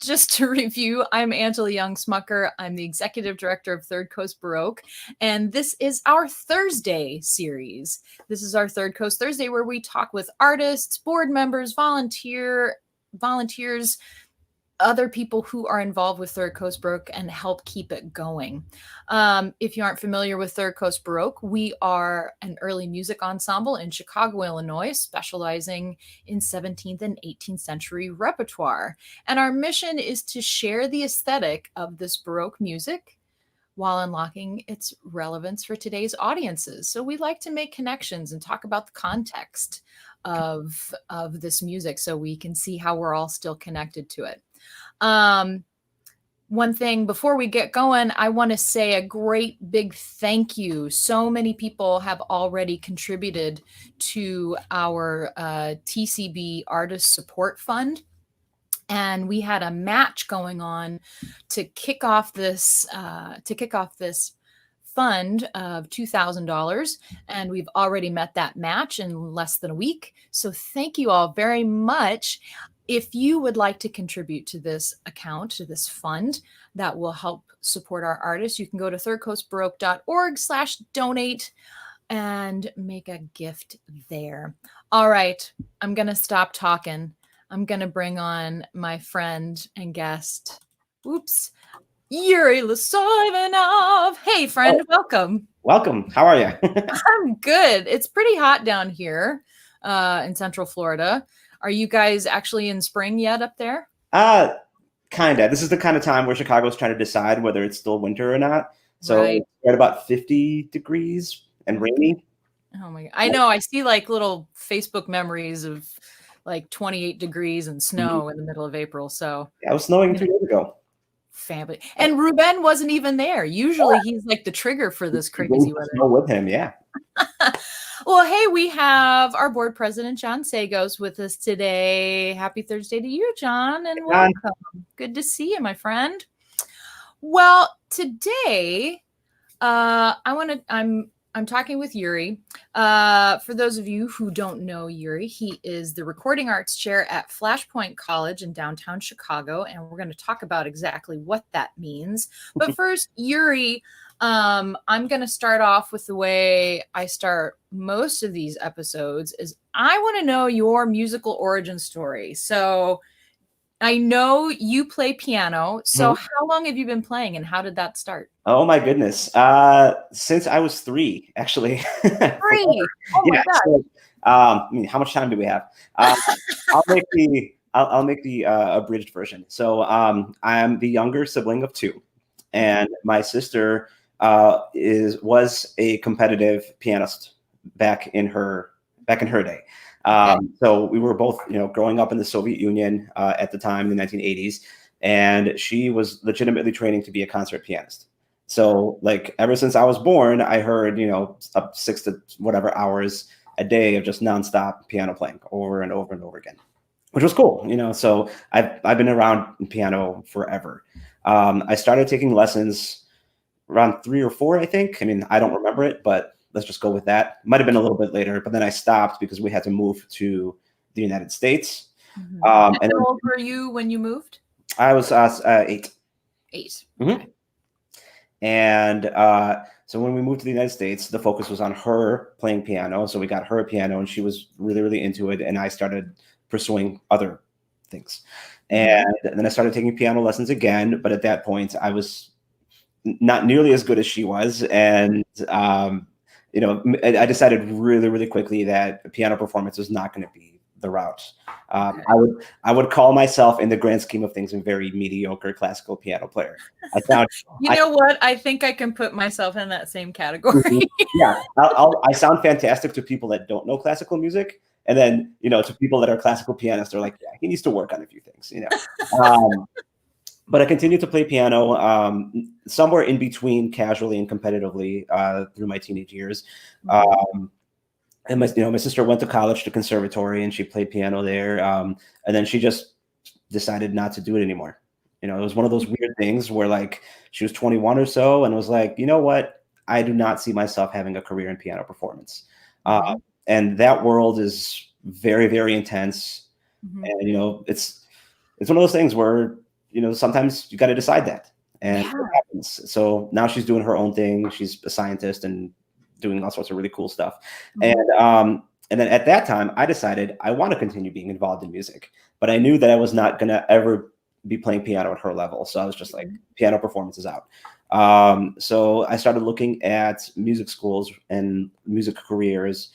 just to review, I'm Angela Young Smucker. I'm the executive director of Third Coast Baroque, and this is our Thursday series. This is our Third Coast Thursday, where we talk with artists, board members, volunteers, other people who are involved with Third Coast Baroque and help keep it going. If you aren't familiar with Third Coast Baroque, we are an early music ensemble in Chicago, Illinois, specializing in 17th and 18th century repertoire. And our mission is to share the aesthetic of this Baroque music while unlocking its relevance for today's audiences. So we like to make connections and talk about the context of this music so we can see how we're all still connected to it. One thing before we get going, I want to say a great big thank you. So many people have already contributed to our TCB Artist Support Fund. And we had a match going on to kick off this fund of $2,000, and we've already met that match in less than a week. So thank you all very much. If you would like to contribute to this account, to this fund that will help support our artists, you can go to thirdcoastbaroque.org/donate and make a gift there. All right, I'm going to stop talking. I'm going to bring on my friend and guest, Yuri Lysoivanov. Hey, friend, welcome. Welcome. How are you? I'm good. It's pretty hot down here in Central Florida. Are you guys actually in spring yet up there? Kinda. This is the kind of time where Chicago's trying to decide whether it's still winter or not. So It's at about 50 degrees and rainy. Oh my God. I know. I see like little Facebook memories of like 28 degrees and snow in the middle of April. So yeah, it was snowing 3 days ago. Family. And Ruben wasn't even there. Usually he's like the trigger for this crazy weather. Snow with him, yeah. Well, hey, we have our board president, John Sagos, with us today. Happy Thursday to you, John, and welcome. Good to see you, my friend. Well, today, I'm talking with Yuri. For those of you who don't know Yuri, he is the recording arts chair at Flashpoint College in downtown Chicago, and we're going to talk about exactly what that means. But first, Yuri, I'm going to start off with the way I start most of these episodes is I want to know your musical origin story. So I know you play piano. So how long have you been playing and how did that start? Oh my goodness. Since I was 3, actually. 3? Oh my God. So, I mean, how much time do we have? I'll make the abridged version. So I'm the younger sibling of 2, and my sister was a competitive pianist back in her day. So we were both, growing up in the Soviet Union at the time, the 1980s, and she was legitimately training to be a concert pianist. So like ever since I was born, I heard, up 6 to whatever hours a day of just nonstop piano playing over and over and over again, which was cool, So I've been around piano forever. I started taking lessons around 3 or 4, I think. I mean, I don't remember it, but let's just go with that. Might have been a little bit later, but then I stopped because we had to move to the United States. And how old were you when you moved? I was 8. 8. Okay. And so when we moved to the United States, the focus was on her playing piano. So we got her a piano, and she was really, really into it. And I started pursuing other things. And then I started taking piano lessons again. But at that point, I was not nearly as good as she was. And, I decided really, really quickly that piano performance was not going to be the route. I would call myself, in the grand scheme of things, a very mediocre classical piano player. I found, what? I think I can put myself in that same category. Yeah, I sound fantastic to people that don't know classical music, and then to people that are classical pianists, they're like, yeah, he needs to work on a few things, But I continued to play piano somewhere in between casually and competitively through my teenage years. And my sister went to college to conservatory, and she played piano there. And then she just decided not to do it anymore. It was one of those weird things where like she was 21 or so and was like, you know what? I do not see myself having a career in piano performance. And that world is very, very intense. And, it's one of those things where sometimes you got to decide that, and Yeah. it happens. So now she's doing her own thing. She's a scientist and doing all sorts of really cool stuff. And then at that time, I decided I want to continue being involved in music, but I knew that I was not going to ever be playing piano at her level. So I was just like, piano performance is out. So I started looking at music schools and music careers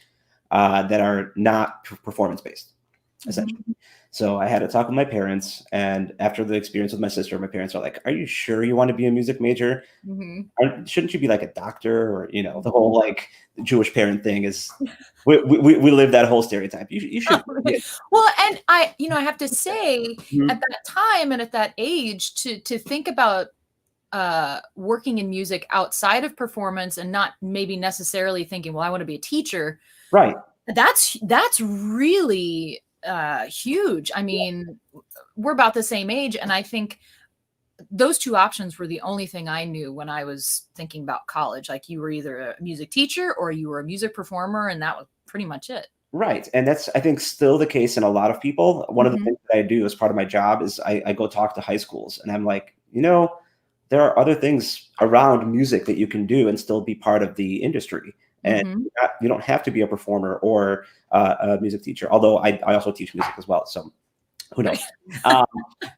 that are not performance based, essentially. So I had to talk with my parents, and after the experience with my sister, my parents are like, "Are you sure you want to be a music major? Shouldn't you be like a doctor?" Or the whole like Jewish parent thing is, we live that whole stereotype. You should. Well, and I have to say, Mhm. at that time and at that age, to think about working in music outside of performance and not maybe necessarily thinking, well, I want to be a teacher. Right. That's really huge. I mean, we're about the same age, and I think those two options were the only thing I knew when I was thinking about college. Like, you were either a music teacher or you were a music performer, and that was pretty much it. Right. And that's, I think, still the case in a lot of people. One of the things that I do as part of my job is I go talk to high schools, and I'm like, there are other things around music that you can do and still be part of the industry. And you don't have to be a performer or a music teacher, although I also teach music as well. So who knows?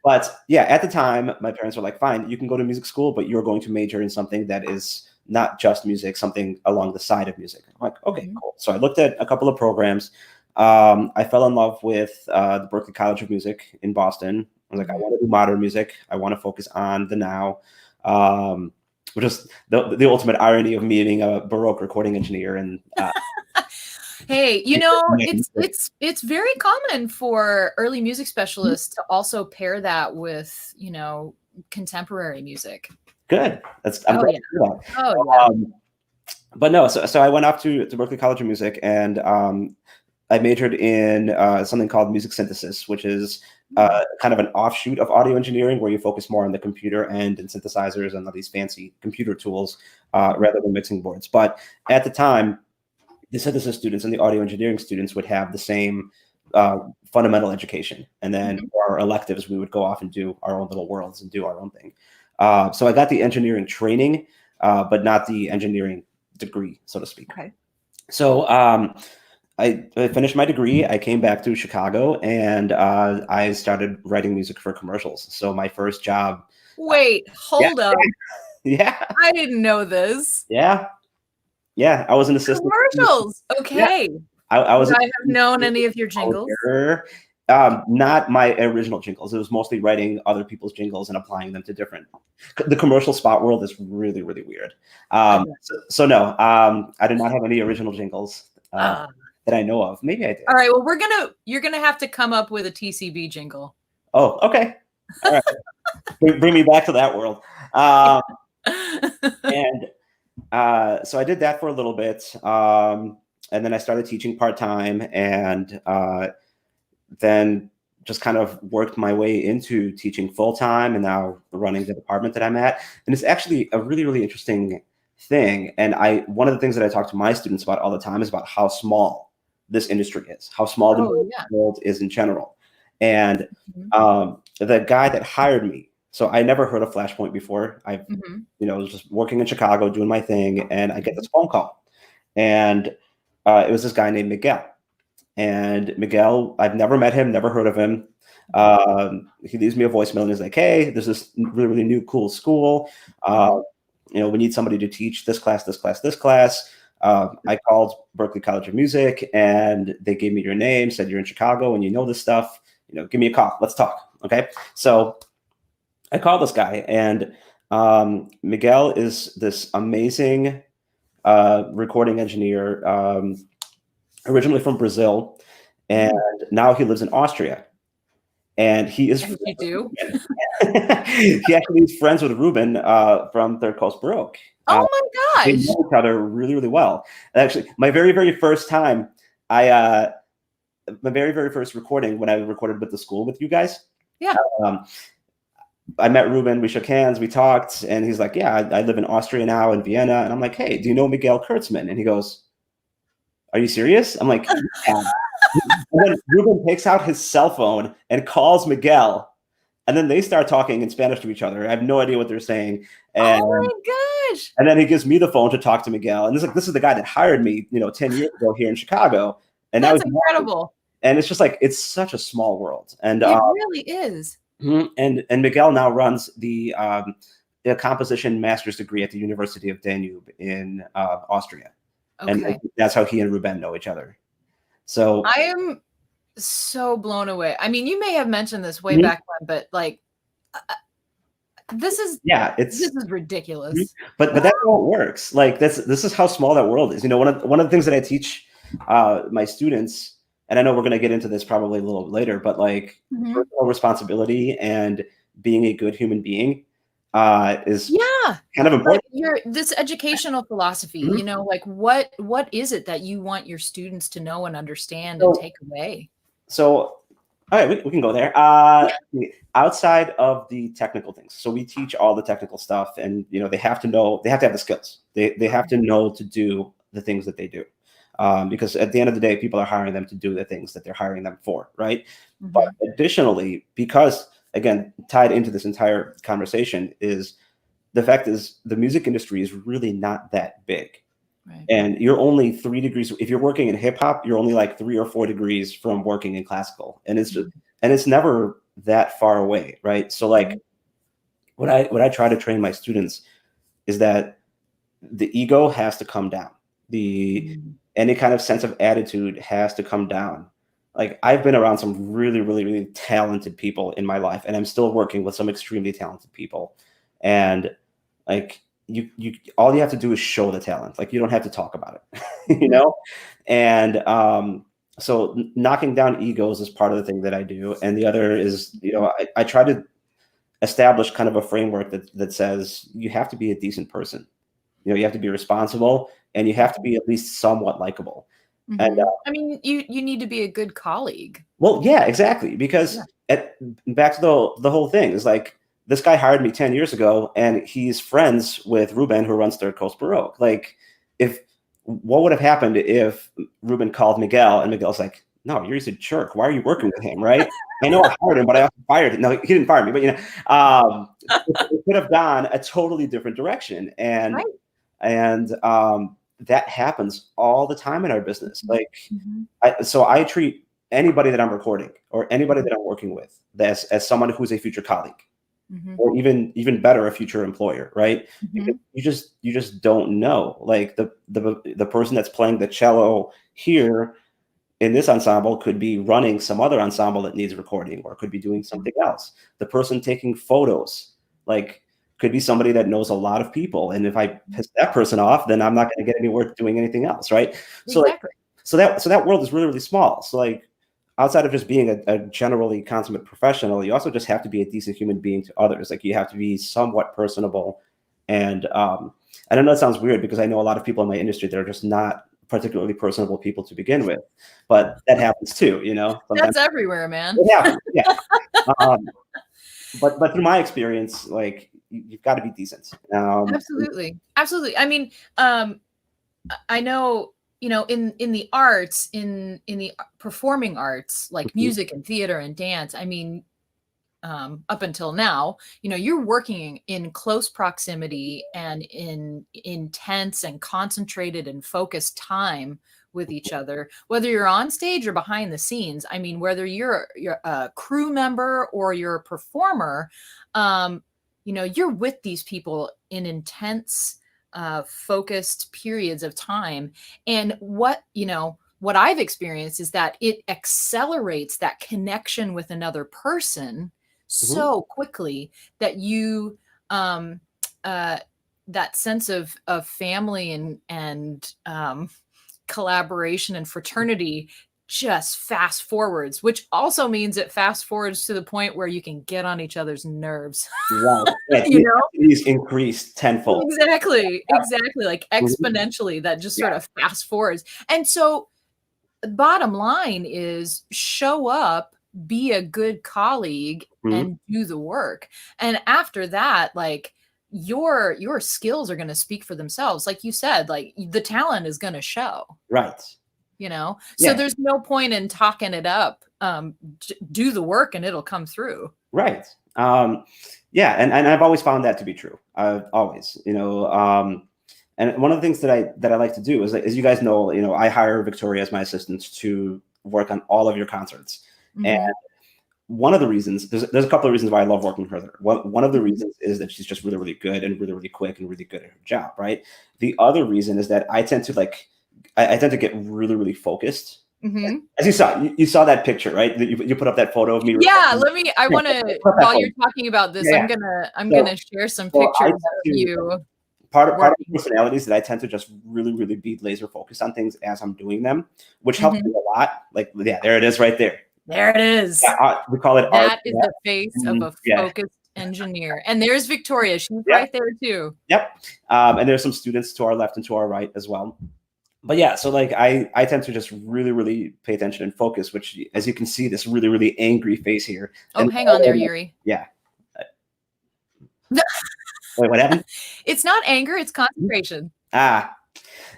But yeah, at the time, my parents were like, fine, you can go to music school, but you're going to major in something that is not just music, something along the side of music. I'm like, okay, cool. So I looked at a couple of programs. I fell in love with the Berklee College of Music in Boston. I was like, I want to do modern music. I want to focus on the now. Which is the ultimate irony of me being a Baroque recording engineer. And hey, it's very common for early music specialists to also pair that with contemporary music. Good. I'm glad to hear that. Oh yeah. But no, so I went off to Berklee College of Music, and I majored in something called music synthesis, which is kind of an offshoot of audio engineering, where you focus more on the computer end and synthesizers and all these fancy computer tools rather than mixing boards. But at the time, the synthesis students and the audio engineering students would have the same fundamental education. And then for our electives, we would go off and do our own little worlds and do our own thing. So I got the engineering training, but not the engineering degree, so to speak. Okay. So I finished my degree. I came back to Chicago, and I started writing music for commercials. So my first job. Wait, hold up. Yeah. I didn't know this. Yeah. I was an assistant. Commercials. Okay. Yeah. I was. Would I have known any of your jingles? Not my original jingles. It was mostly writing other people's jingles and applying them to different. The commercial spot world is really, really weird. So no, I did not have any original jingles that I know of. Maybe I did. All right. Well, you're gonna have to come up with a TCB jingle. Oh, okay. All right. Bring me back to that world. And so I did that for a little bit, and then I started teaching part-time, and then just kind of worked my way into teaching full-time, and now running the department that I'm at. And it's actually a really, really interesting thing. And one of the things that I talk to my students about all the time is about how small this industry is, how small the world is in general. And the guy that hired me, so I never heard of Flashpoint before. I was just working in Chicago doing my thing, and I get this phone call, and it was this guy named Miguel. And Miguel, I've never met him, never heard of him. He leaves me a voicemail, and he's like, "Hey, there's this really, really new, cool school. We need somebody to teach this class, this class, this class." I called Berklee College of Music, and they gave me your name, said you're in Chicago and you know this stuff. Give me a call. Let's talk. Okay. So I called this guy, and Miguel is this amazing recording engineer, originally from Brazil, and now he lives in Austria. And he is. You do? He actually is friends with Ruben from Third Coast Baroque. Oh my gosh! They know each other really, really well. And actually, my very, very first time, my very, very first recording, when I recorded with the school with you guys. Yeah. I met Ruben. We shook hands. We talked, and he's like, "Yeah, I live in Austria now, in Vienna." And I'm like, "Hey, do you know Miguel Kurtzman?" And he goes, "Are you serious?" I'm like, "Yeah." And then Ruben takes out his cell phone and calls Miguel, And then they start talking in Spanish to each other. I have no idea what they're saying. And Oh my gosh. and then he gives me the phone to talk to Miguel. And this is the guy that hired me, 10 years ago here in Chicago. And now That's he's incredible. and it's just like, it's such a small world. And It really is. and Miguel now runs the composition master's degree at the University of Danube in Austria. Okay. And that's how he and Ruben know each other. So I am so blown away. I mean, you may have mentioned this way back when, but like, this is ridiculous. But that's how it works. Like this is how small that world is. One of the things that I teach my students, and I know we're going to get into this probably a little later, but like personal responsibility and being a good human being is kind of important. Like this educational philosophy, like what is it that you want your students to know and understand and take away? So, all right, we can go there. Outside of the technical things, so we teach all the technical stuff, and they have to have the skills. They have to know to do the things that they do, because at the end of the day, people are hiring them to do the things that they're hiring them for, right? But additionally, because again, tied into this entire conversation is the fact is the music industry is really not that big. Right. And you're only 3 degrees. If you're working in hip hop, you're only like 3 or 4 degrees from working in classical. And it's never that far away. Right. So like what I try to train my students is that the ego has to come down. Any kind of sense of attitude has to come down. Like I've been around some really, really, really talented people in my life, and I'm still working with some extremely talented people. And like you all you have to do is show the talent. Like you don't have to talk about it, And so knocking down egos is part of the thing that I do. And the other is, I try to establish kind of a framework that says you have to be a decent person. You have to be responsible, and you have to be at least somewhat likable. And I mean, you need to be a good colleague. Well, yeah, exactly. Because back to the whole thing is like, this guy hired me 10 years ago, and he's friends with Ruben, who runs Third Coast Baroque. Like, what would have happened if Ruben called Miguel, and Miguel's like, no, you're a jerk. Why are you working with him, right? I know I hired him, but I also fired him. No, he didn't fire me, but it could have gone a totally different direction. And that happens all the time in our business. Like, so I treat anybody that I'm recording or anybody that I'm working with as someone who's a future colleague, or even better, a future employer, right? Because you just don't know. Like the person that's playing the cello here in this ensemble could be running some other ensemble that needs recording, or could be doing something else. The person taking photos, like, could be somebody that knows a lot of people. And if I piss that person off, then I'm not going to get anywhere doing anything else, right? Exactly. So that world is really, really small. So like, outside of just being a generally consummate professional, you also just have to be a decent human being to others. Like you have to be somewhat personable. And I know that sounds weird, because I know a lot of people in my industry that are just not particularly personable people to begin with, but that happens too, Sometimes. That's everywhere, man. It happens, yeah. But through my experience, like, you've got to be decent. Absolutely. I mean, I know, in the arts, in the performing arts, like music and theater and dance, I mean, up until now, you're working in close proximity and in intense and concentrated and focused time with each other, whether you're on stage or behind the scenes. I mean, whether you're a crew member or you're a performer, you're with these people in intense, focused periods of time. And what I've experienced is that it accelerates that connection with another person so quickly that you, that sense of family and collaboration and fraternity just fast forwards, which also means it fast forwards to the point where you can get on each other's nerves. Right. Yeah, he's increased tenfold. Exactly. Like exponentially, that just sort of fast forwards. And so bottom line is, show up, be a good colleague, and do the work. And after that, like, your skills are going to speak for themselves. Like you said, like the talent is going to show. Right. So there's no point in talking it up. Do the work and it'll come through. Right. Yeah, and I've always found that to be true. I've always, and one of the things that I like to do is, as you guys know, I hire Victoria as my assistant to work on all of your concerts. And Mm-hmm. one of the reasons, there's a couple of reasons why I love working with her. One of the Mm-hmm. reasons is that she's just really, really good and really, really quick and really good at her job, right? The other reason is that I tend to I tend to get really, really focused. Mm-hmm. As you saw that picture, right? You put up that photo of me. Yeah, I Yeah, want to, put up that while photo. you're talking about this, Yeah, I'm yeah. gonna share some So I pictures tend of to you part of working. the personality is that I tend to just really, really be laser focused on things as I'm doing them, which helps Mm-hmm. me a lot. Like, yeah, there it is right there. There it Yeah, is. we call it art. That is the face of a Yeah, focused engineer. And there's Victoria. She's yeah, right there too. yep. And there's some students to our left and to our right as well. But yeah, so I tend to just really, really pay attention and focus, which, as you can see, this really, really angry face here. Oh, And hang on there, Yuri. yeah. Wait, what happened? It's not anger, it's concentration. Ah,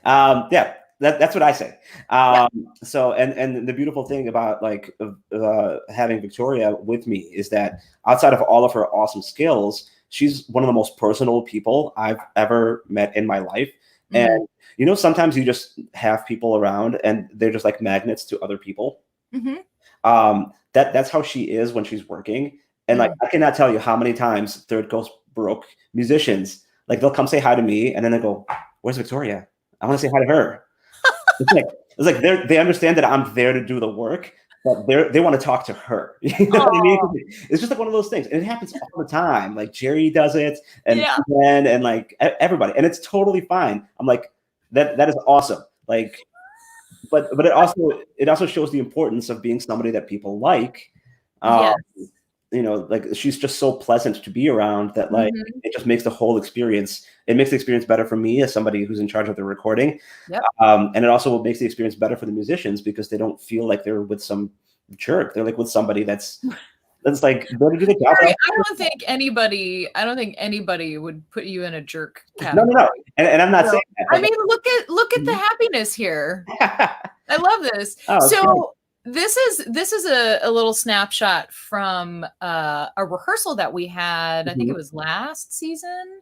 yeah, that's what I say. Yeah. So, and the beautiful thing about having Victoria with me is that outside of all of her awesome skills, she's one of the most personal people I've ever met in my life. Mm-hmm. And sometimes you just have people around and they're just like magnets to other people. Mm-hmm. That's how she is when she's working. And like, I cannot tell you how many times Third Coast Baroque musicians, like, they'll come say hi to me and then they go, "Where's Victoria? I want to say hi to her." It's like they understand that I'm there to do the work, but they want to talk to her. You know what I mean? It's just like one of those things. And it happens all the time. Like, Jerry does it, and Ben, and like everybody. And it's totally fine. I'm like, that is awesome. Like, but it also shows the importance of being somebody that people like. Yes. Like, she's just so pleasant to be around that, like, Mm-hmm. it just makes the whole experience. It makes the experience better for me as somebody who's in charge of the recording. Yep. And it also makes the experience better for the musicians because they don't feel like they're with some jerk. They're like with somebody that's like there to do the job. I don't think anybody would put you in a jerk category. No. And I'm not saying that. I mean, look at the happiness here. I love this. So great. this is a little snapshot from a rehearsal that we had. I think it was last season.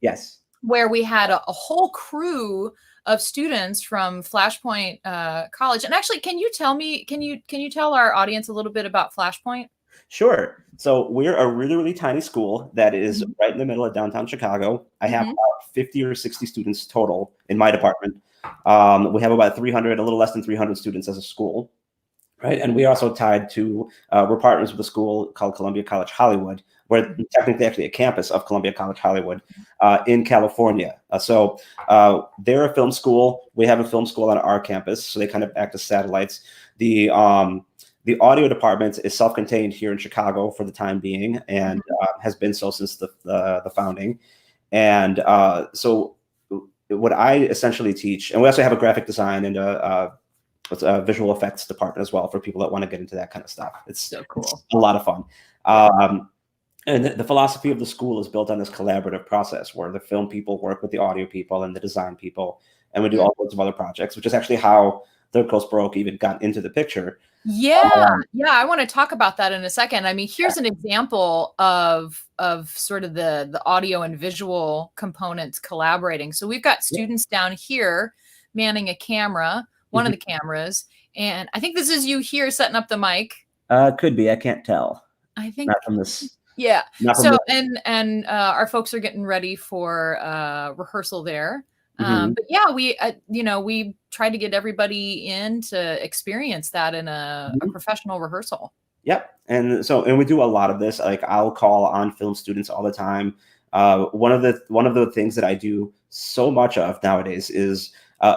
Yes. Where we had a whole crew of students from Flashpoint College. And actually, can you tell our audience a little bit about Flashpoint? Sure. So we're a really, really tiny school that is right in the middle of downtown Chicago. I have about 50 or 60 students total in my department. We have about 300, a little less than 300 students as a school, right? And we are also tied to, we're partners with a school called Columbia College Hollywood. We're technically actually a campus of Columbia College Hollywood in California. So they're a film school. We have a film school on our campus, so they kind of act as satellites. The audio department is self-contained here in Chicago for the time being, and has been so since the founding. And so what I essentially teach, and we also have a graphic design and a visual effects department as well for people that want to get into that kind of stuff. It's so cool. It's a lot of fun. And the philosophy of the school is built on this collaborative process where the film people work with the audio people and the design people, and we do all sorts of other projects, which is actually how Third Coast Baroque even got into the picture. Yeah, I want to talk about that in a second. I mean, here's an example of sort of the audio and visual components collaborating. So we've got students down here manning a camera, one of the cameras, and I think this is you here setting up the mic. Could be. I can't tell. I think not from this. Yeah. So and our folks are getting ready for rehearsal there. But yeah, we tried to get everybody in to experience that in a professional rehearsal. Yep. And we do a lot of this. Like, I'll call on film students all the time. One of the things that I do so much of nowadays is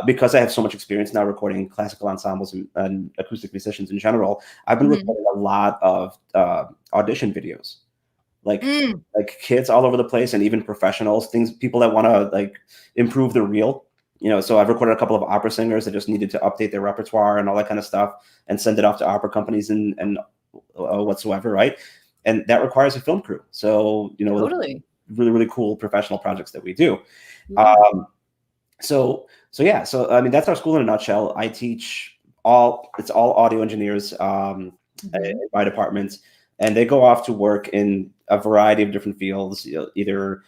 because I have so much experience now recording classical ensembles and acoustic musicians in general, I've been recording a lot of audition videos. Like kids all over the place, and even professionals, people that want to like improve the reel. So I've recorded a couple of opera singers that just needed to update their repertoire and all that kind of stuff and send it off to opera companies and whatsoever, right? And that requires a film crew. So, totally. Really, really cool professional projects that we do. So I mean, that's our school in a nutshell. I teach it's all audio engineers in my department. and they go off to work in a variety of different fields, either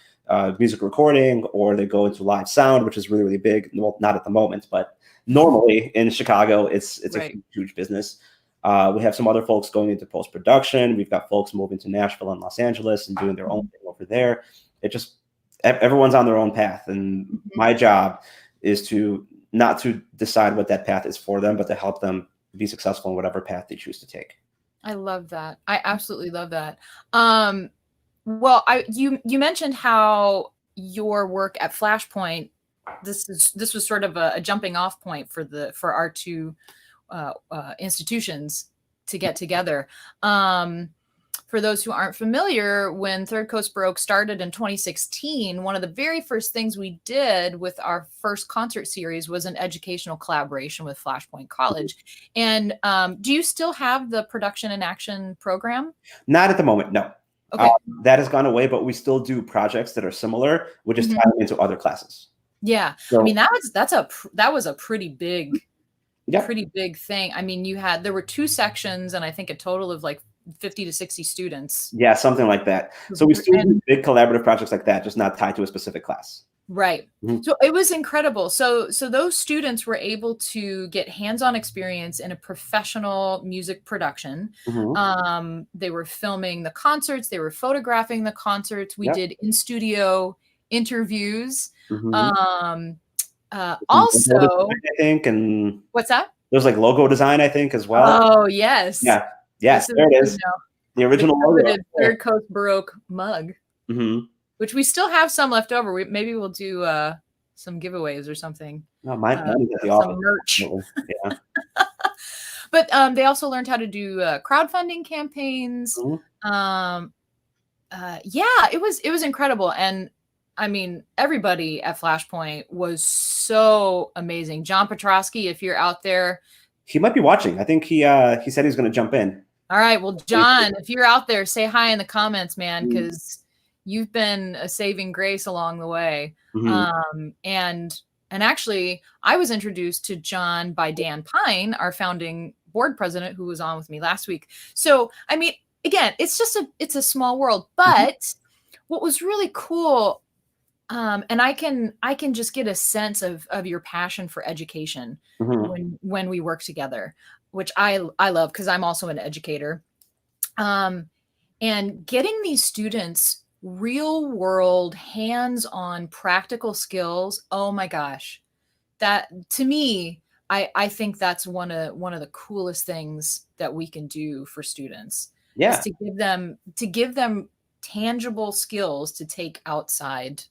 music recording, or they go into live sound, which is really, really big. Well, not at the moment, but normally in Chicago, it's a huge business. We have some other folks going into post-production. We've got folks moving to Nashville and Los Angeles and doing their own thing over there. It just, everyone's on their own path. And my job is to not to decide what that path is for them, but to help them be successful in whatever path they choose to take. I love that. I absolutely love that. Well, you mentioned how your work at Flashpoint, this was sort of a jumping off point for our two institutions to get together. For those who aren't familiar, when Third Coast Baroque started in 2016, one of the very first things we did with our first concert series was an educational collaboration with Flashpoint College. And do you still have the production and action program? Not at the moment, no. Okay. That has gone away, but we still do projects that are similar, which is tying into other classes. Yeah. So, I mean, that was a pretty big, pretty big thing. I mean, there were 2 sections and I think a total of like 50 to 60 students. Yeah, something like that. So we still do big collaborative projects like that, just not tied to a specific class. Right. So it was incredible. So those students were able to get hands-on experience in a professional music production. They were filming the concerts. They were photographing the concerts. We did in-studio interviews. Also, I think, and what's that? There's like logo design, I think, as well. Oh, yes. Yeah. Yes, there it is. The original logo. Third Coast Baroque mug. Which we still have some left over. Maybe we'll do some giveaways or something. No, mine is at the some merch. Yeah. But they also learned how to do crowdfunding campaigns. Yeah, it was incredible. And I mean, everybody at Flashpoint was so amazing. John Petrosky, if you're out there. He might be watching. I think he said he's going to jump in. All right. Well, John, if you're out there, say hi in the comments, man, because you've been a saving grace along the way. And actually, I was introduced to John by Dan Pine, our founding board president, who was on with me last week. So, I mean, again, it's a small world. But what was really cool, and I can just get a sense of your passion for education when we work together, which I love because I'm also an educator. And getting these students real world, hands-on practical skills. Oh my gosh. That to me, I think that's one of the coolest things that we can do for students. Yeah. Is to give them tangible skills to take outside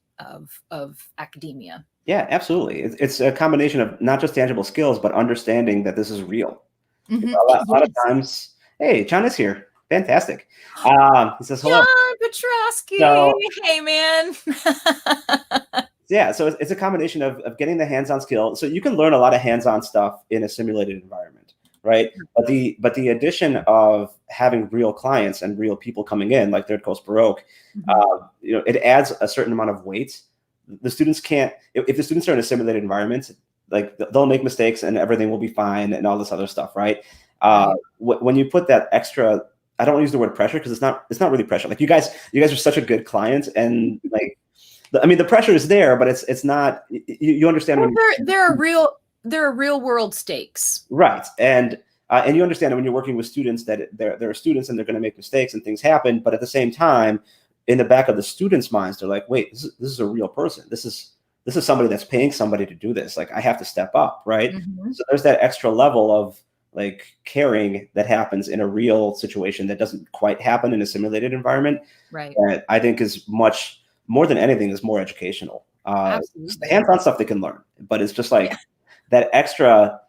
of academia. Yeah, absolutely. It's a combination of not just tangible skills, but understanding that this is real. A lot of times, hey, John is here. Fantastic. He says hello. John Petrosky. Hey, man. Yeah, so it's a combination of getting the hands-on skill. So you can learn a lot of hands-on stuff in a simulated environment, right? But the addition of having real clients and real people coming in, like Third Coast Baroque, it adds a certain amount of weight. The students can't, if the students are in a simulated environment, like they'll make mistakes and everything will be fine and all this other stuff, right? When you put that extra, I don't use the word pressure because it's not really pressure. Like you guys are such a good client, and like, I mean, the pressure is there, but it's not. You understand when there are real world stakes, right? And you understand that when you're working with students that there are students and they're going to make mistakes and things happen, but at the same time, in the back of the students' minds, they're like, wait, this is a real person. This is somebody that's paying somebody to do this. Like I have to step up, right? So there's that extra level of like caring that happens in a real situation that doesn't quite happen in a simulated environment. Right. That I think is much more than anything is more educational. The hands-on stuff they can learn, but it's just like that extra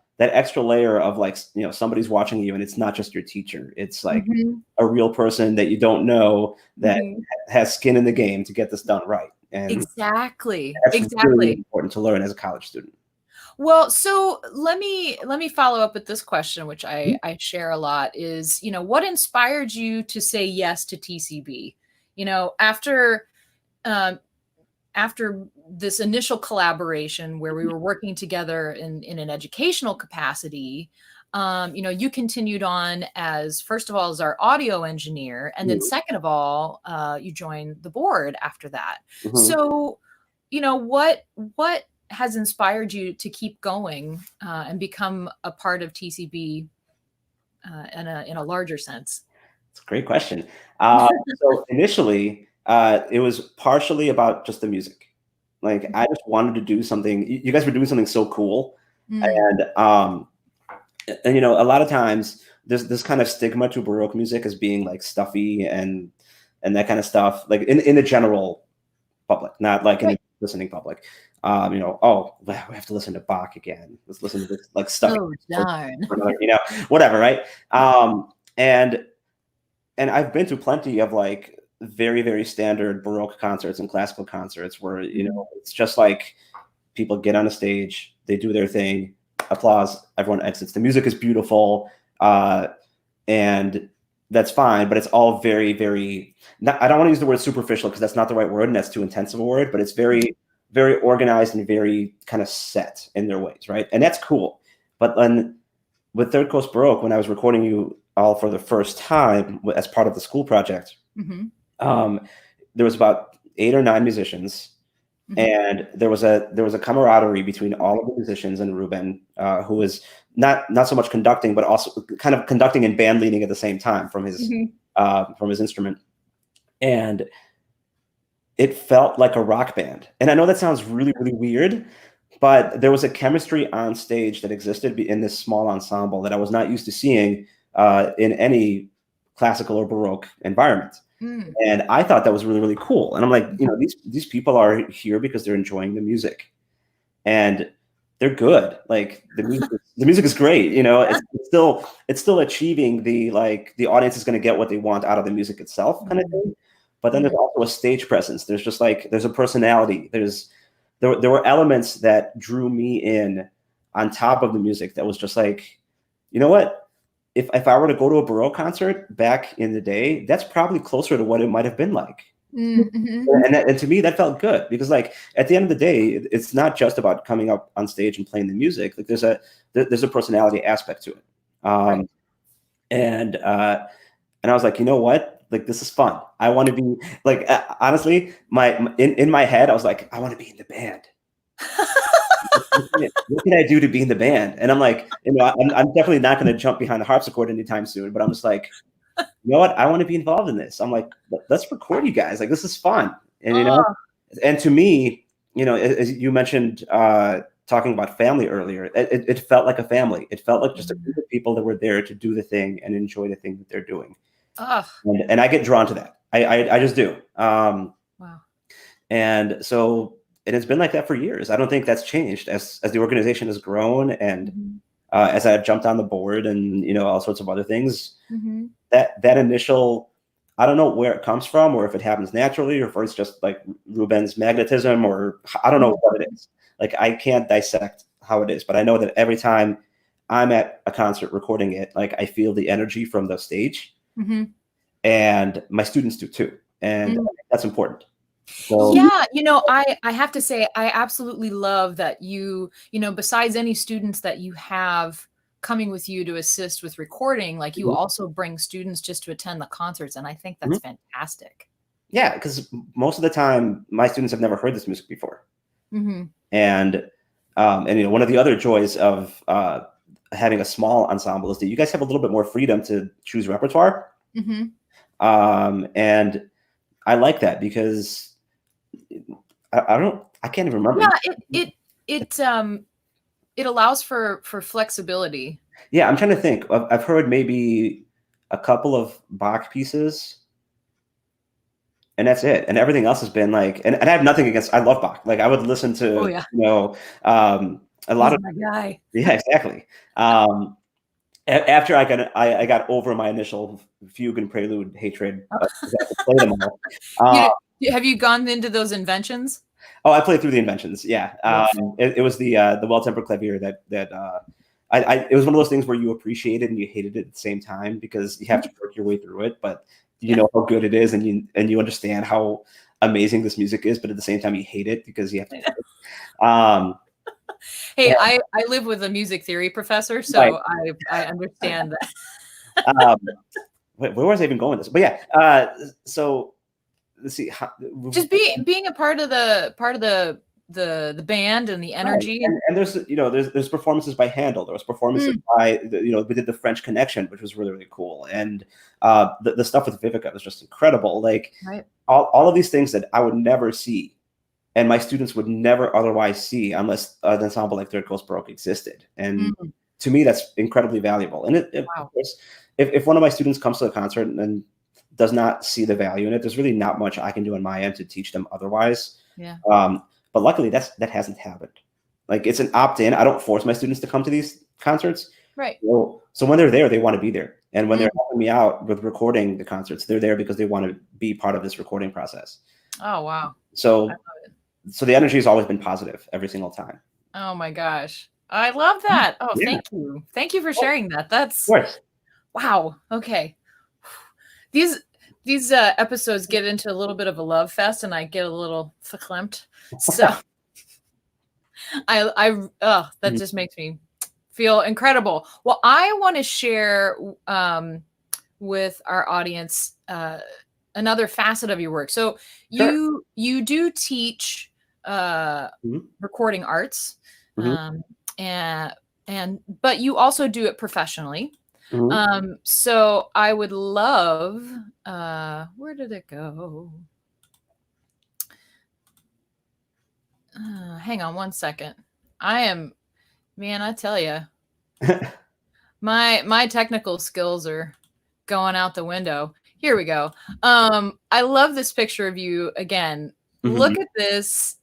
layer of like, somebody's watching you and it's not just your teacher. It's like a real person that you don't know that has skin in the game to get this done right. And exactly. That's really important to learn as a college student. Well, so let me follow up with this question, which I share a lot is, what inspired you to say yes to TCB? After this initial collaboration where we were working together in an educational capacity, You continued on as, first of all, as our audio engineer, and then second of all, you joined the board after that. Mm-hmm. So, what has inspired you to keep going and become a part of TCB in a larger sense? It's a great question. So initially, it was partially about just the music. Like I just wanted to do something. You guys were doing something so cool, and a lot of times there's this kind of stigma to Baroque music as being like stuffy and that kind of stuff, like in the general public, not like in the listening public. Oh, we have to listen to Bach again. Let's listen to this like stuff. Oh, darn. Whatever, right? And I've been to plenty of like very, very standard Baroque concerts and classical concerts where, it's just like people get on a stage, they do their thing, applause, everyone exits. The music is beautiful. And that's fine, but it's all very, very, I don't want to use the word superficial because that's not the right word and that's too intensive a word, but it's very, very organized and very kind of set in their ways, right? And that's cool. But then with Third Coast Baroque, when I was recording you all for the first time as part of the school project, there was about 8 or 9 musicians, and there was a camaraderie between all of the musicians and Ruben, who was not so much conducting, but also kind of conducting and band leading at the same time from his instrument, and it felt like a rock band. And I know that sounds really, really weird, but there was a chemistry on stage that existed in this small ensemble that I was not used to seeing in any classical or Baroque environment. And I thought that was really, really cool. And I'm like, these people are here because they're enjoying the music, and they're good. Like the music is great. It's still achieving the audience is going to get what they want out of the music itself kind of thing. But then there's also a stage presence. There's just like, there's a personality. There were elements that drew me in on top of the music that was just like, you know what? If I were to go to a Baroque concert back in the day, that's probably closer to what it might have been like. And to me, that felt good because like at the end of the day, it's not just about coming up on stage and playing the music. Like there's a personality aspect to it. And I was like, you know what? Like, this is fun. I want to be like, honestly, in my head, I was like, I want to be in the band. What can I do to be in the band? And I'm like, I'm definitely not going to jump behind the harpsichord anytime soon, but I'm just like, you know what? I want to be involved in this. I'm like, let's record you guys. Like, this is fun. And, and to me, as you mentioned, talking about family earlier, it felt like a family. It felt like just a group of people that were there to do the thing and enjoy the thing that they're doing. And I get drawn to that. I just do. Wow. And so it has been like that for years. I don't think that's changed as the organization has grown and as I've jumped on the board and all sorts of other things. That initial, I don't know where it comes from or if it happens naturally or if it's just like Ruben's magnetism or I don't know what it is. Like I can't dissect how it is, but I know that every time I'm at a concert recording it, like I feel the energy from the stage. And my students do too. And that's important. So, yeah, I have to say, I absolutely love that besides any students that you have coming with you to assist with recording, like you also bring students just to attend the concerts. And I think that's fantastic. Yeah, because most of the time my students have never heard this music before. And one of the other joys of having a small ensemble is that you guys have a little bit more freedom to choose repertoire. And I like that because I can't even remember. Yeah, it allows for flexibility. Yeah, I'm trying to think. I've heard maybe a couple of Bach pieces, and that's it. And everything else has been like, and I have nothing against. I love Bach. Like I would listen to, a lot of my guy. Yeah, exactly. After I got over my initial fugue and prelude hatred, I to play them all. Have you gone into those inventions? Oh, I played through the inventions. Yeah, it was the well-tempered clavier that it was one of those things where you appreciate it and you hated it at the same time because you have to work your way through it, but you know how good it is and you understand how amazing this music is, but at the same time you hate it because you have to. Hey, I live with a music theory professor, Right. so I understand that. Um, where was I even going with this? But yeah, so let's see. Just being a part of the band and the Right. energy. And there's there's performances by Handel. There was performances by we did the French Connection, which was really really cool, and the stuff with Vivica was just incredible. Like Right. all of these things that I would never see, and my students would never otherwise see unless an ensemble like Third Coast Baroque existed. And to me, that's incredibly valuable. And Wow. of course, if one of my students comes to a concert and does not see the value in it, there's really not much I can do on my end to teach them otherwise. Yeah. But luckily, that hasn't happened. Like it's an opt-in. I don't force my students to come to these concerts. Right. So when they're there, they want to be there. And when they're helping me out with recording the concerts, they're there because they want to be part of this recording process. Oh, wow. So the energy has always been positive every single time. Oh my gosh. I love that. Oh, yeah. Thank you. Thank you for sharing that. That's wow. Okay. These episodes get into a little bit of a love fest, and I get a little verklempt. So that just makes me feel incredible. Well, I want to share with our audience another facet of your work. So you do teach recording arts, but you also do it professionally. So I would love, where did it go? Hang on one second. I tell you, my technical skills are going out the window. Here we go. I love this picture of you again. Look at this.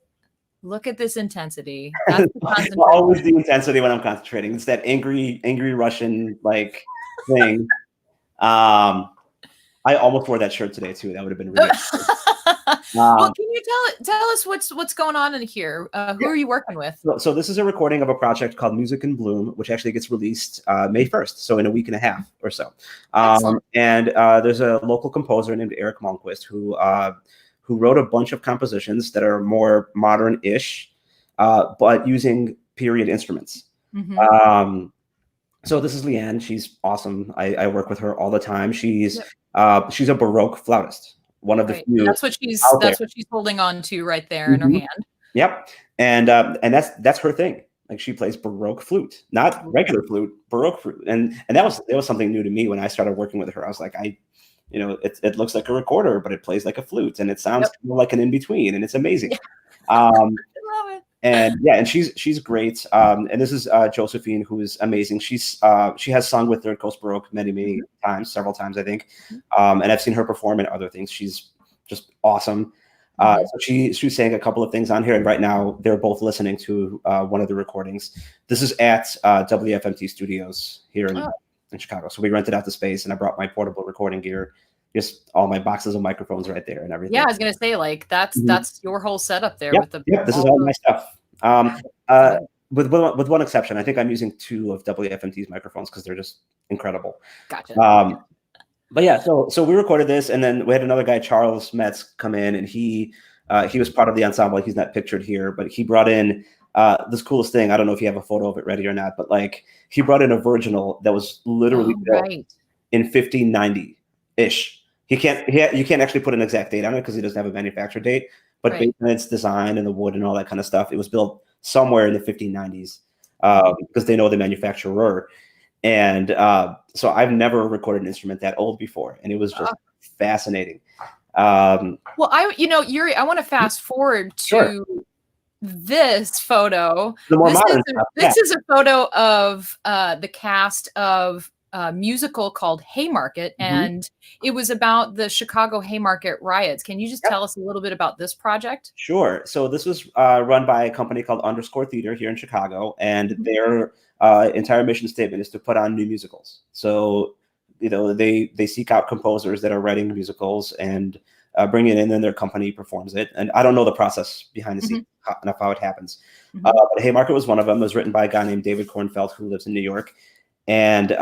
Look at this intensity. That's the always the intensity when I'm concentrating. It's that angry Russian like thing. I almost wore that shirt today too. That would have been really well, can you tell us what's going on in here? Who are you working with? So this is a recording of a project called Music in Bloom, which actually gets released May 1st, so in a week and a half or so. And there's a local composer named Eric Malmquist who wrote a bunch of compositions that are more modern-ish, but using period instruments. So this is Leanne. She's awesome. I work with her all the time. She's a Baroque flautist. One of the few. That's what she's holding on to right there in her hand. Yep. And that's her thing. Like she plays Baroque flute, not regular flute, Baroque flute. And that was something new to me when I started working with her. I was like, it looks like a recorder, but it plays like a flute, and it sounds kind of like an in-between, and it's amazing. I love it. And she's great. And this is Josephine, who is amazing. She has sung with Third Coast Baroque many times, several times, I think. And I've seen her perform in other things. She's just awesome. So she sang a couple of things on here, and right now they're both listening to one of the recordings. This is at WFMT Studios here in Chicago. So we rented out the space, and I brought my portable recording gear, just all my boxes of microphones right there and everything. Yeah, I was gonna say, like that's your whole setup there with the. This is all my stuff. With one exception, I think I'm using 2 of WFMT's microphones because they're just incredible. Gotcha. But yeah, so we recorded this, and then we had another guy, Charles Metz, come in, and he was part of the ensemble. He's not pictured here, but he brought in this coolest thing. I don't know if you have a photo of it ready or not, but like he brought in a virginal that was literally built in 1590-ish. You can't actually put an exact date on it because he doesn't have a manufacture date, but based on its design and the wood and all that kind of stuff, it was built somewhere in the 1590s because they know the manufacturer. And so I've never recorded an instrument that old before, and it was just fascinating. Well, Yuri, I want to fast forward to this photo. This is a photo of the cast of a musical called Haymarket, and it was about the Chicago Haymarket riots. Can you just tell us a little bit about this project? Sure. So this was run by a company called Underscore Theater here in Chicago, and their entire mission statement is to put on new musicals. So, they seek out composers that are writing musicals and bring it in, and their company performs it. And I don't know the process behind the scenes enough how it happens. But Haymarket was one of them. It was written by a guy named David Kornfeld, who lives in New York. And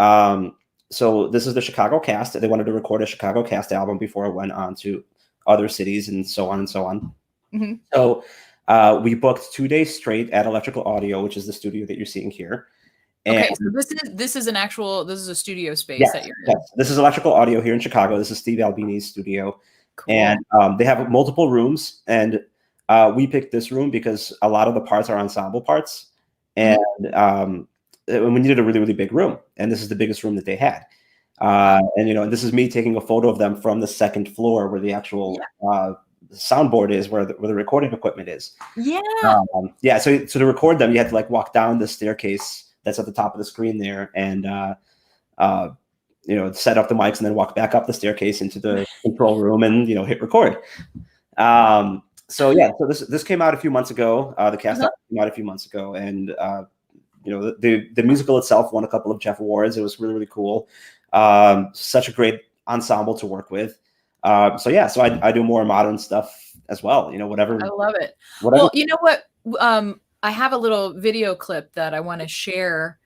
so this is the Chicago cast. They wanted to record a Chicago cast album before it went on to other cities and so on and so on. So We booked 2 days straight at Electrical Audio, which is the studio that you're seeing here. And okay, so this is a studio space yes, that you're in. yes, this is Electrical Audio here in Chicago. This is Steve Albini's studio. Cool. And they have multiple rooms, and we picked this room because a lot of the parts are ensemble parts, and we needed a really, really big room, and this is the biggest room that they had. And this is me taking a photo of them from the second floor where the actual soundboard is, where the recording equipment is. Yeah. So to record them, you had to like walk down the staircase that's at the top of the screen there, and set up the mics and then walk back up the staircase into the control room and hit record. So this came out a few months ago. The cast album came out a few months ago, and the musical itself won a couple of Jeff Awards. It was really, really cool. Such a great ensemble to work with. So I do more modern stuff as well. Whatever. I love it. Well, you know what? I have a little video clip that I want to share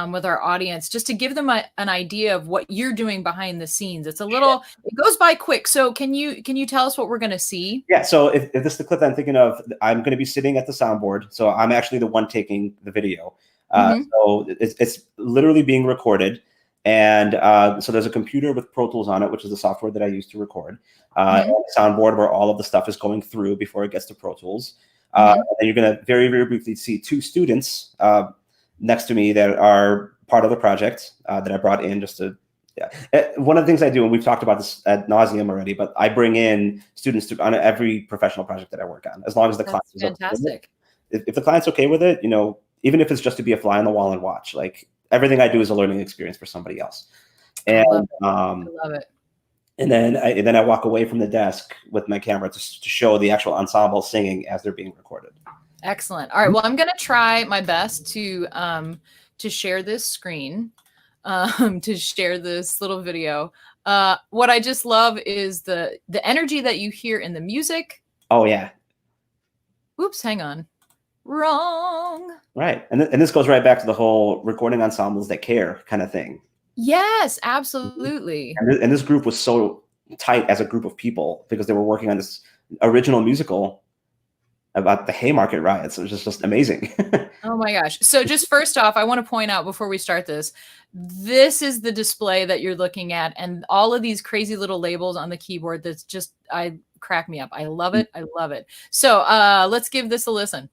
with our audience, just to give them an idea of what you're doing behind the scenes. It goes by quick. So can you tell us what we're going to see? Yeah. So if this is the clip I'm thinking of, I'm going to be sitting at the soundboard. So I'm actually the one taking the video. So it's literally being recorded. And so there's a computer with Pro Tools on it, which is the software that I use to record. And a soundboard where all of the stuff is going through before it gets to Pro Tools. And you're going to very, very briefly see two students next to me that are part of the project that I brought in just to. One of the things I do, and we've talked about this ad nauseum already, but I bring in students on every professional project that I work on, as long as the client is fantastic. If the client's okay with it, even if it's just to be a fly on the wall and watch, like everything I do is a learning experience for somebody else. And I love it. And then I walk away from the desk with my camera to show the actual ensemble singing as they're being recorded. Excellent. All right. Well, I'm going to try my best to share this screen, to share this little video. What I just love is the energy that you hear in the music. Oh yeah. Oops, hang on. Wrong. Right. And this goes right back to the whole recording ensembles that care kind of thing. Yes, absolutely. And this group was so tight as a group of people because they were working on this original musical about the Haymarket riots. It was just amazing. Oh my gosh. So just first off, I want to point out before we start this is the display that you're looking at, and all of these crazy little labels on the keyboard that's just, crack me up. I love it. I love it. So let's give this a listen.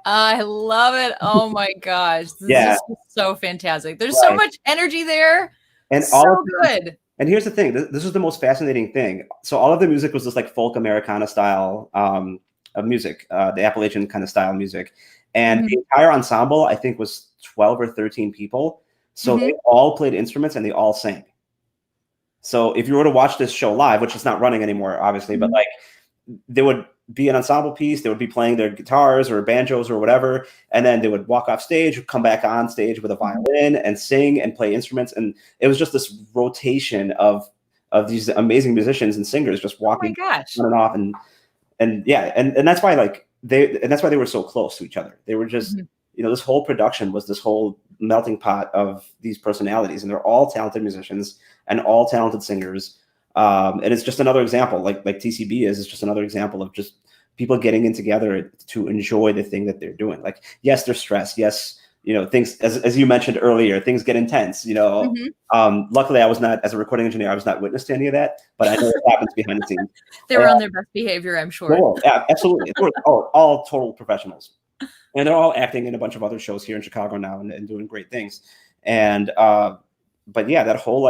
I love it. Oh my gosh. This is so fantastic. There's so much energy there. And so good. And here's the thing. This is the most fascinating thing. So all of the music was this like folk Americana style of music, the Appalachian kind of style music. And the entire ensemble, I think, was 12 or 13 people. So they all played instruments and they all sang. So if you were to watch this show live, which is not running anymore, obviously, but like there would be an ensemble piece, they would be playing their guitars or banjos or whatever, and then they would walk off stage, come back on stage with a violin and sing and play instruments. And it was just this rotation of these amazing musicians and singers just walking on and off. And that's why that's why they were so close to each other. They were just, this whole production was this whole melting pot of these personalities, and they're all talented musicians and all talented singers. And it's just another example, like TCB is just another example of just people getting in together to enjoy the thing that they're doing. Like, yes, they're stressed. Yes, things, as you mentioned earlier, things get intense, luckily I was not, as a recording engineer, I was not witness to any of that, but I know what happens behind the scenes. They were on their best behavior, I'm sure. Oh, yeah, absolutely. All total professionals. And they're all acting in a bunch of other shows here in Chicago now and doing great things. And, but yeah, that whole,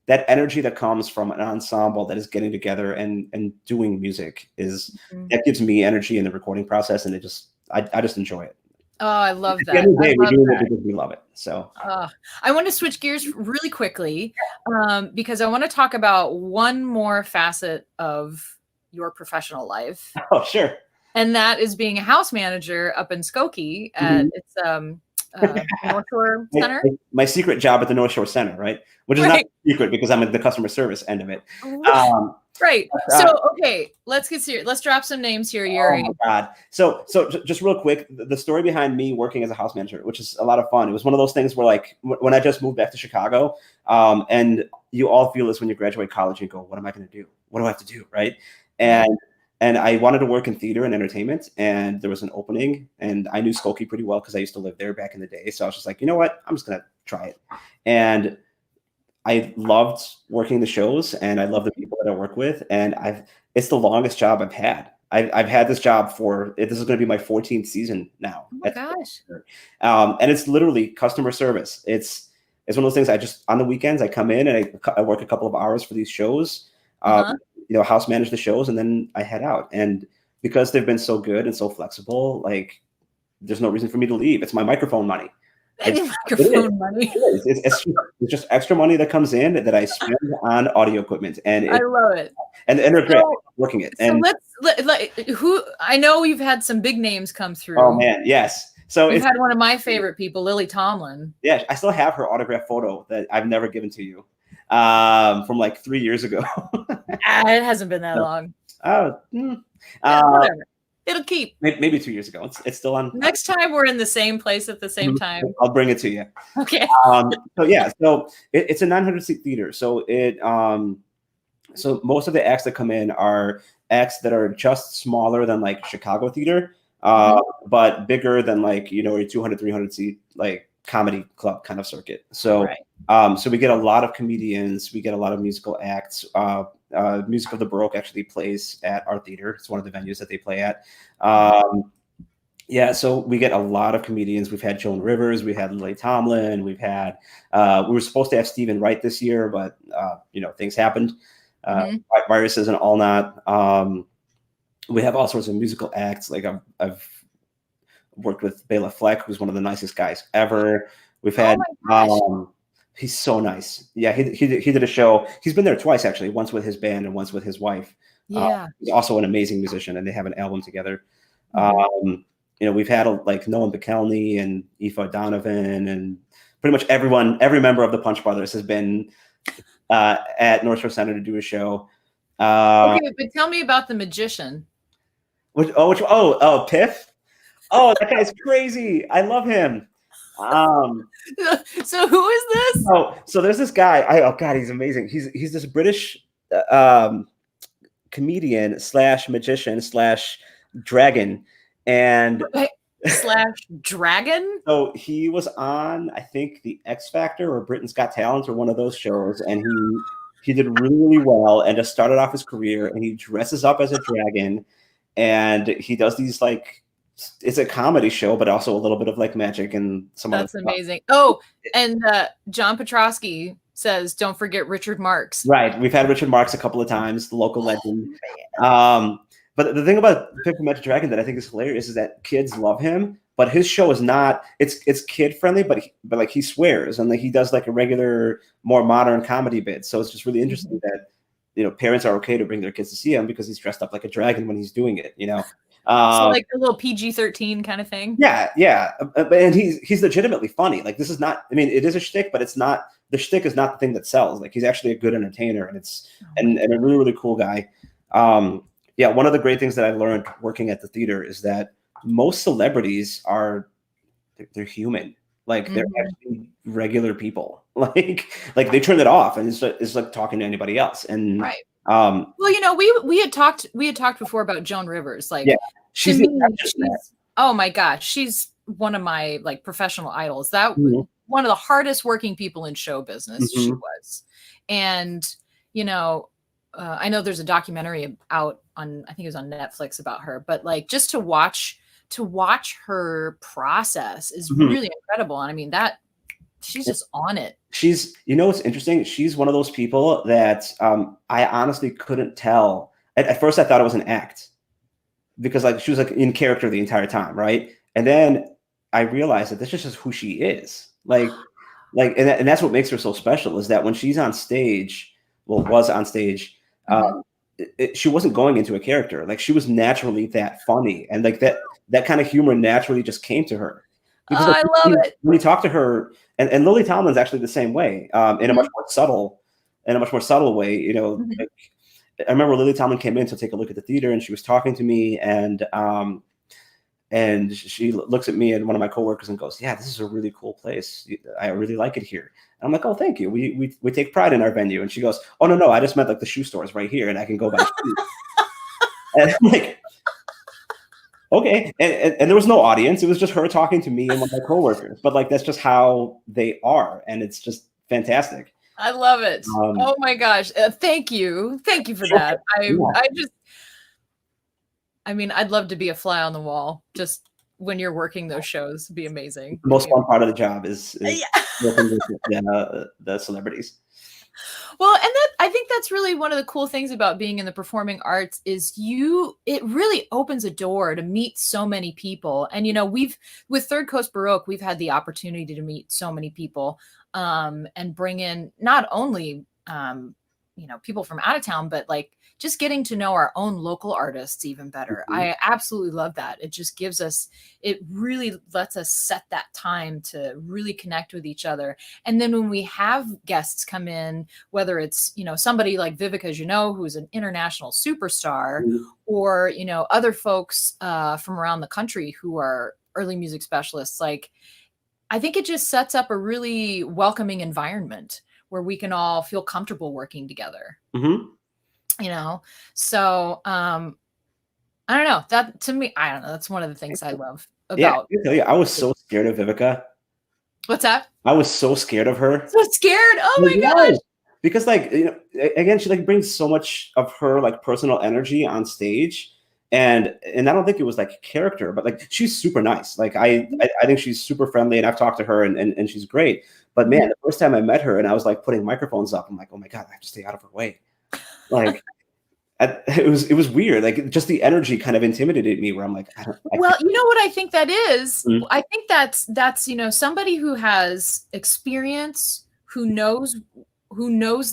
that energy that comes from an ensemble that is getting together and doing music that gives me energy in the recording process. And I just enjoy it. Oh, I love that. At the end of the day, we're doing it because we love it. So I want to switch gears really quickly because I want to talk about one more facet of your professional life. Oh, sure. And that is being a house manager up in Skokie at it's North Shore Center. My secret job at the North Shore Center, right? Which is not secret because I'm at the customer service end of it. Right. So, okay, let's get serious. Let's drop some names here, Yuri. Oh my God. So just real quick, the story behind me working as a house manager, which is a lot of fun. It was one of those things where, like, when I just moved back to Chicago, and you all feel this when you graduate college, you go, what am I going to do? What do I have to do? Right. And I wanted to work in theater and entertainment, and there was an opening, and I knew Skokie pretty well because I used to live there back in the day. So I was just like, you know what? I'm just going to try it. And I loved working the shows, and I love the people that I work with. And it's the longest job I've had. I've had this job this is going to be my 14th season now. Oh my gosh. And it's literally customer service. It's one of those things. On the weekends, I come in and I work a couple of hours for these shows, house manage the shows, and then I head out. And because they've been so good and so flexible, like, there's no reason for me to leave. It's my microphone money. It's just extra money that comes in that I spend on audio equipment, and I love it. And they're great working it. And who I know you've had some big names come through. Oh man, yes. So you've had one of my favorite people, Lily Tomlin. Yeah, I still have her autograph photo that I've never given to you, from like 3 years ago. It hasn't been that long. Whatever. It'll keep. Maybe 2 years ago. It's still on. Next time we're in the same place at the same time, I'll bring it to you. Okay. So it's a 900-seat theater. So so most of the acts that come in are acts that are just smaller than like Chicago theater, but bigger than like, a 200, 300-seat like comedy club kind of circuit. So so we get a lot of comedians, we get a lot of musical acts. Music of the Baroque actually plays at our theater. It's one of the venues that they play at. So we get a lot of comedians. We've had Joan Rivers, we had Lily Tomlin, we've had we were supposed to have Stephen Wright this year, but things happened. Viruses and all not. We have all sorts of musical acts. Like I've worked with Bela Fleck, who's one of the nicest guys ever. We've had he's so nice. Yeah, he did a show. He's been there twice, actually, once with his band and once with his wife. Yeah. He's also an amazing musician, and they have an album together. We've had like Noah McKelney and Aoife Donovan, and pretty much every member of the Punch Brothers has been at North Shore Center to do a show. Okay, but tell me about the magician. Piff? Oh, that guy's crazy. I love him. So who is this? So there's this guy. Oh God, he's amazing. He's this British comedian / magician / dragon, and / dragon. So he was on, I think, the X Factor or Britain's Got Talent or one of those shows, and he did really well and just started off his career. And he dresses up as a dragon, and he does these like. It's a comedy show, but also a little bit of like magic and some. That's amazing. Oh, and John Petrosky says, "Don't forget Richard Marx." Right, we've had Richard Marx a couple of times, the local legend. But the thing about Pick the Magic Dragon that I think is hilarious is that kids love him, but his show is not. It's kid friendly, but like he swears and like he does like a regular, more modern comedy bit. So it's just really interesting that parents are okay to bring their kids to see him because he's dressed up like a dragon when he's doing it. So like a little PG-13 kind of thing. Yeah. And he's legitimately funny. Like this is not. I mean, it is a shtick, but it's not. The shtick is not the thing that sells. Like he's actually a good entertainer, and and a really really cool guy. One of the great things that I learned working at the theater is that most celebrities they're human. Like they're actually regular people. Like they turn it off, and it's like talking to anybody else. And right. Well, we had talked before about Joan Rivers. Like, she's oh my gosh, she's one of my like professional idols. That one of the hardest working people in show business. She was, and I know there's a documentary out on, I think it was on Netflix about her, but like just to watch her process is really incredible. And I mean she's just on it. She's, what's interesting? She's one of those people that I honestly couldn't tell. At first I thought it was an act because like she was like in character the entire time. Right. And then I realized that this is just who she is. And that's what makes her so special is that when she's on stage, was on stage, she wasn't going into a character. Like she was naturally that funny, and like that kind of humor naturally just came to her. Because Oh, like I love it. when you talk to her, and Lily Tomlin's actually the same way, in a much more subtle way. You know, Mhm. like I remember Lily Tomlin came in to take a look at the theater, and she was talking to me, and she looks at me and one of my coworkers and goes, "Yeah, this is a really cool place. I really like it here." And I'm like, "Oh, thank you. We take pride in our venue." And she goes, "Oh no, I just meant like the shoe stores right here, and I can go buy shoes." And I'm like, "Okay." And there was no audience. It was just her talking to me and one of my coworkers. But like that's just how they are, and it's just fantastic. I love it. Um, Oh my gosh. Thank you. Thank you for sure. that. Yeah. I mean, I'd love to be a fly on the wall just when you're working those shows. It'd be amazing. The most fun part of the job is Yeah. working with the celebrities. Well, and I think that's really one of the cool things about being in the performing arts is it really opens a door to meet so many people. And with Third Coast Baroque, we've had the opportunity to meet so many people, and bring in not only people from out of town, but like just getting to know our own local artists even better. Mhm. I absolutely love that. It really lets us set that time to really connect with each other. And then when we have guests come in, whether it's, somebody like Vivica, as who's an international superstar, or, other folks from around the country who are early music specialists, like, I think it just sets up a really welcoming environment where we can all feel comfortable working together. Mm-hmm. So I don't know, that to me, I don't know, that's one of the things I love Yeah, about. I can tell you, I was so scared of Vivica. What's that? I was so scared of her. So scared. Oh my Yeah, gosh. because like again, she like brings so much of her like personal energy on stage, and I don't think it was like character, but like she's super nice. Like I think she's super friendly, and I've talked to her, and she's great. But man, the first time I met her, and I was like putting microphones up, I'm like, oh my god, I have to stay out of her way. Like it was weird. Like just the energy kind of intimidated me. Where I'm like, Well, you know what I think that is? Mm. I think that's somebody who has experience, who knows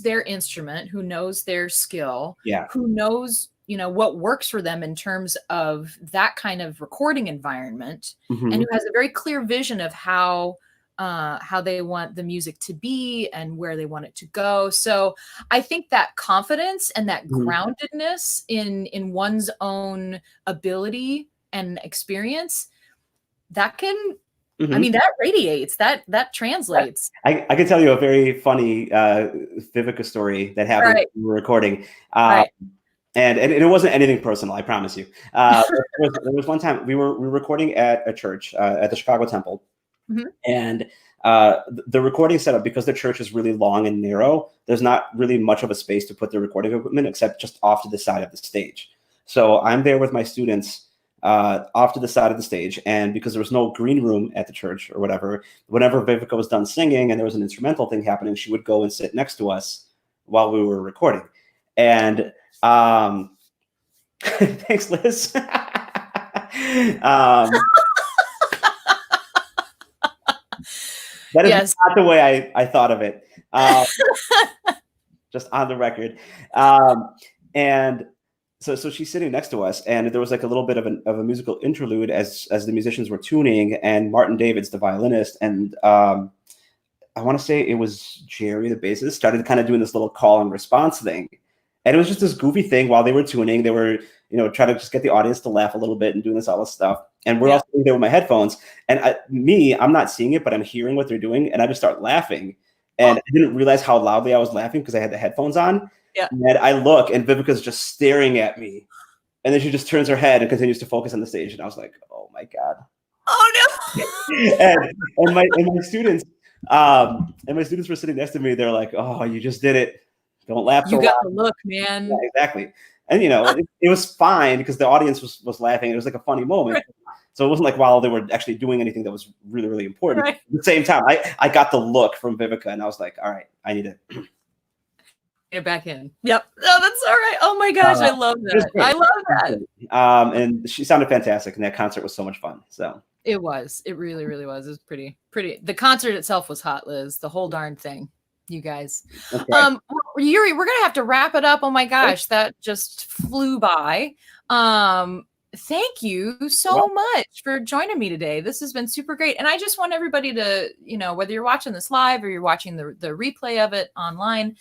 their instrument, who knows their skill, Yeah. who knows, what works for them in terms of that kind of recording environment, Mm-hmm. and who has a very clear vision of how they want the music to be and where they want it to go. So I think that confidence and that Mm-hmm. groundedness in one's own ability and experience, that can, Mm-hmm. I mean, that radiates, that translates. I can tell you a very funny Vivica story that happened when we were recording. Right. And it wasn't anything personal, I promise you. There was one time we were recording at a church at the Chicago Temple, Mhm. and the recording setup, because the church is really long and narrow, there's not really much of a space to put the recording equipment except just off to the side of the stage. So I'm there with my students off to the side of the stage, and because there was no green room at the church or whatever, whenever Vivica was done singing and there was an instrumental thing happening, she would go and sit next to us while we were recording. And thanks, Liz. That is Yes. not the way I thought of it. Just on the record. And so she's sitting next to us, and there was like a little bit of a musical interlude as the musicians were tuning, and Martin Davids, the violinist, and I want to say it was Jerry, the bassist, started kind of doing this little call and response thing. And it was just this goofy thing while they were tuning. They were, trying to just get the audience to laugh a little bit and doing all this stuff. And we're all sitting there with my headphones. And I'm not seeing it, but I'm hearing what they're doing. And I just start laughing. And I didn't realize how loudly I was laughing because I had the headphones on. Yeah. And I look, and Vivica's just staring at me. And then she just turns her head and continues to focus on the stage. And I was like, oh my God. Oh no. and my students, were sitting next to me. They're like, oh, you just did it. Don't laugh so You got loud. the look, man. Yeah, exactly. And it was fine because the audience was laughing. It was like a funny moment. Right. So it wasn't like while they were actually doing anything that was really, really important. Right. At the same time, I got the look from Vivica, and I was like, all right, I need to get back in. Yep. No, that's all right. Oh my gosh, I love that. I love that. And she sounded fantastic, and that concert was so much fun. So it was. It really, really was. It was pretty. The concert itself was hot, Liz. The whole darn thing. You guys. Okay. Yuri, we're gonna have to wrap it up. Oh my gosh, that just flew by. Thank you so much for joining me today. This has been super great. And I just want everybody to, whether you're watching this live or you're watching the replay of it online,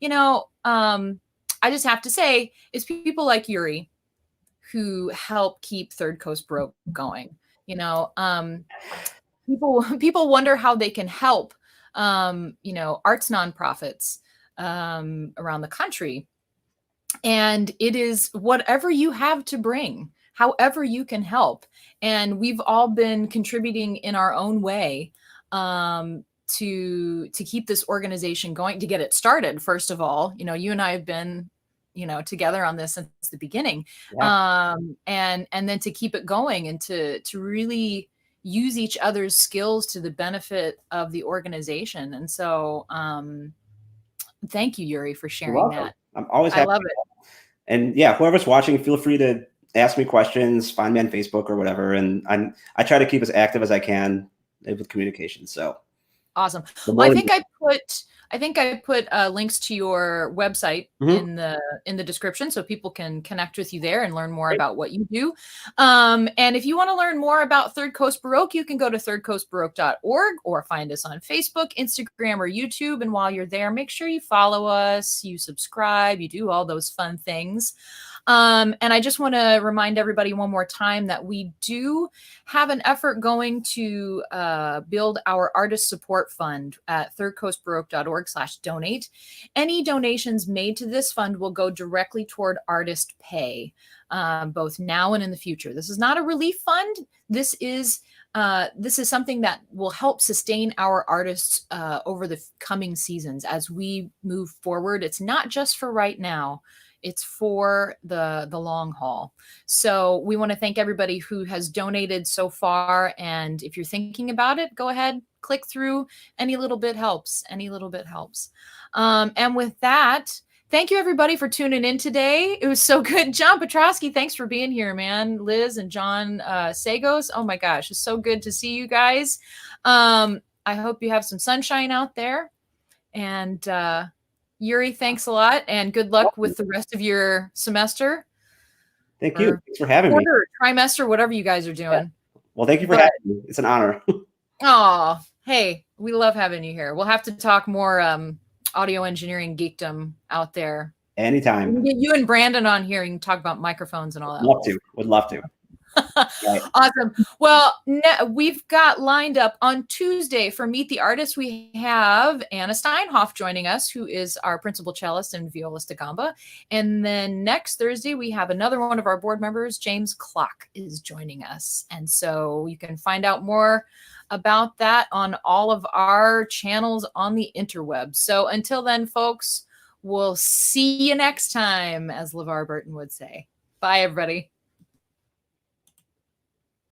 I just have to say it's people like Yuri who help keep Third Coast Baroque going. People wonder how they can help arts nonprofits around the country. And it is whatever you have to bring, however you can help. And we've all been contributing in our own way to keep this organization going, to get it started. First of all, you and I have been together on this since the beginning. Yeah. And then to keep it going and to really use each other's skills to the benefit of the organization. And so thank you, Yuri, for sharing that. I'm always happy. I love it. And yeah, whoever's watching, feel free to ask me questions, find me on Facebook or whatever. And I try to keep as active as I can with communication. So awesome. Well, I think I put links to your website in the description so people can connect with you there and learn more about what you do. And if you want to learn more about Third Coast Baroque, you can go to thirdcoastbaroque.org or find us on Facebook, Instagram, or YouTube. And while you're there, make sure you follow us, you subscribe, you do all those fun things. And I just want to remind everybody one more time that we do have an effort going to build our artist support fund at thirdcoastbaroque.org/donate. Any donations made to this fund will go directly toward artist pay, both now and in the future. This is not a relief fund. This is something that will help sustain our artists over the coming seasons as we move forward. It's not just for right now. It's for the long haul. So we want to thank everybody who has donated so far. And if you're thinking about it, go ahead, click through. Any little bit helps. Any little bit helps. And with that, thank you everybody for tuning in today. It was so good. John Petrosky, thanks for being here, man. Liz and John Sagos. Oh my gosh, it's so good to see you guys. I hope you have some sunshine out there. And Yuri, thanks a lot, and good luck with the rest of your semester. Thank you. Thanks for having me. Trimester, whatever you guys are doing. Yeah. Well, thank you for having me. It's an honor. Oh, hey, we love having you here. We'll have to talk more audio engineering geekdom out there. Anytime. We can get you and Brandon on here. You can talk about microphones and all that. Would love to. Right. Awesome. Well, we've got lined up on Tuesday for Meet the Artist. We have Anna Steinhoff joining us, who is our principal cellist and violist da gamba. And then next Thursday, we have another one of our board members, James Clock, is joining us. And so you can find out more about that on all of our channels on the interwebs. So until then, folks, we'll see you next time, as LeVar Burton would say. Bye, everybody.